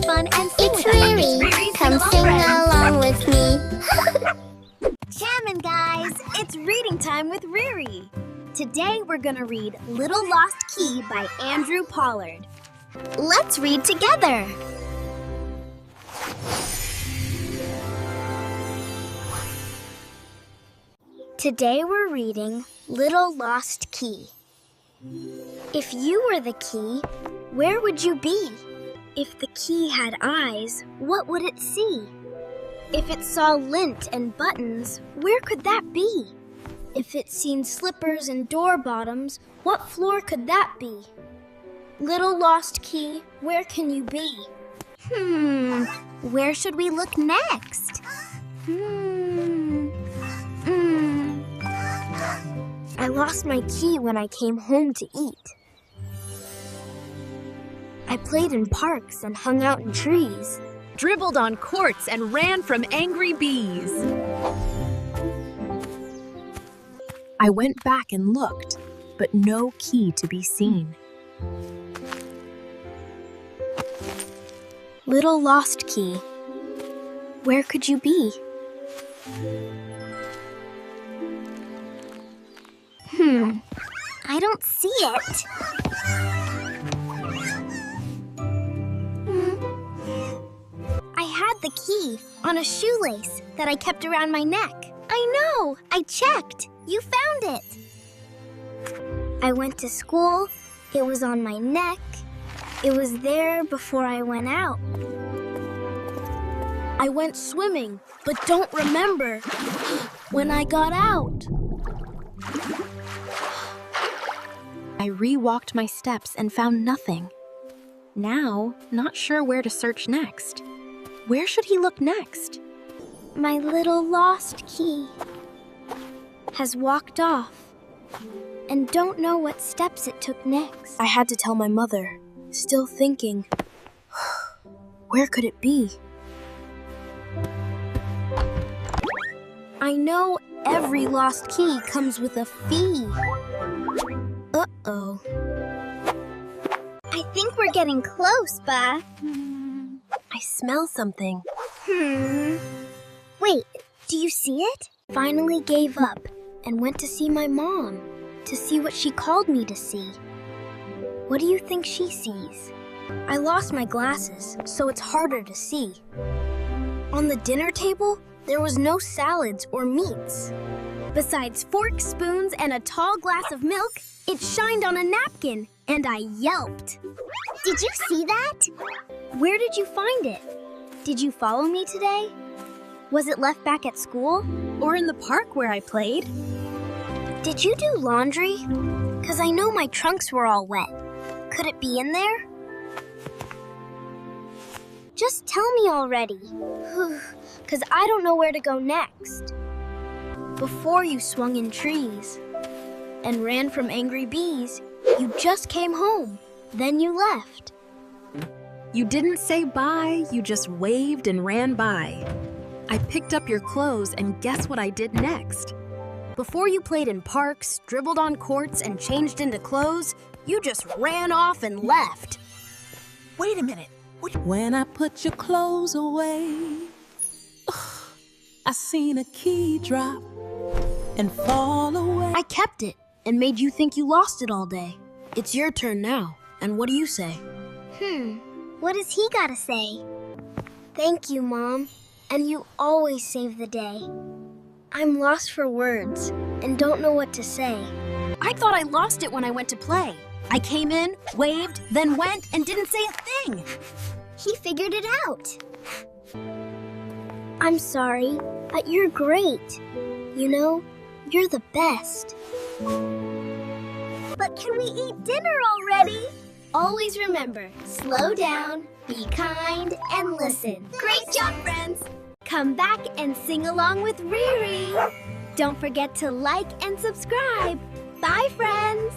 fun and sing It's with us. Riri. Riri's Come Singalong sing friends. along with me. Jammin' guys, it's reading time with Riri. Today we're gonna read Little Lost Key by Andrew Pollard. Let's read together. Today we're reading Little Lost Key. If you were the key, where would you be? If the key had eyes, what would it see? If it saw lint and buttons, where could that be? If it seen slippers and door bottoms, what floor could that be? Little lost key, where can you be? Where should we look next? I lost my key when I came home to eat. I played in parks and hung out in trees. Dribbled on courts and ran from angry bees. I went back and looked, but no key to be seen. Little lost key, where could you be? I don't see it. I had the key on a shoelace that I kept around my neck. I know, I checked. You found it. I went to school. It was on my neck. It was there before I went out. I went swimming, but don't remember when I got out. I re-walked my steps and found nothing. Now, not sure where to search next. Where should he look next? My little lost key has walked off and don't know what steps it took next. I had to tell my mother, still thinking, where could it be? I know every lost key comes with a fee. Uh-oh. I think we're getting close, Ba. I smell something. Wait, do you see it? Finally gave up and went to see my mom to see what she called me to see. What do you think she sees? I lost my glasses, so it's harder to see. On the dinner table, there was no salads or meats. Besides forks, spoons, and a tall glass of milk, it shined on a napkin, and I yelped. Did you see that? Where did you find it? Did you follow me today? Was it left back at school? Or in the park where I played? Did you do laundry? 'Cause I know my trunks were all wet. Could it be in there? Just tell me already. 'Cause I don't know where to go next. Before you swung in trees and ran from angry bees, you just came home. Then you left. You didn't say bye, you just waved and ran by. I picked up your clothes and guess what I did next? Before you played in parks, dribbled on courts, and changed into clothes, you just ran off and left. Wait a minute. When I put your clothes away, I seen a key drop and fall away. I kept it and made you think you lost it all day. It's your turn now. And what do you say? What does he gotta say? Thank you, Mom. And you always save the day. I'm lost for words and don't know what to say. I thought I lost it when I went to play. I came in, waved, then went, and didn't say a thing. He figured it out. I'm sorry, but you're great. You know, you're the best. But can we eat dinner already? Always remember, slow down, be kind, and listen. Great job, friends! Come back and sing along with Riri. Don't forget to like and subscribe. Bye, friends!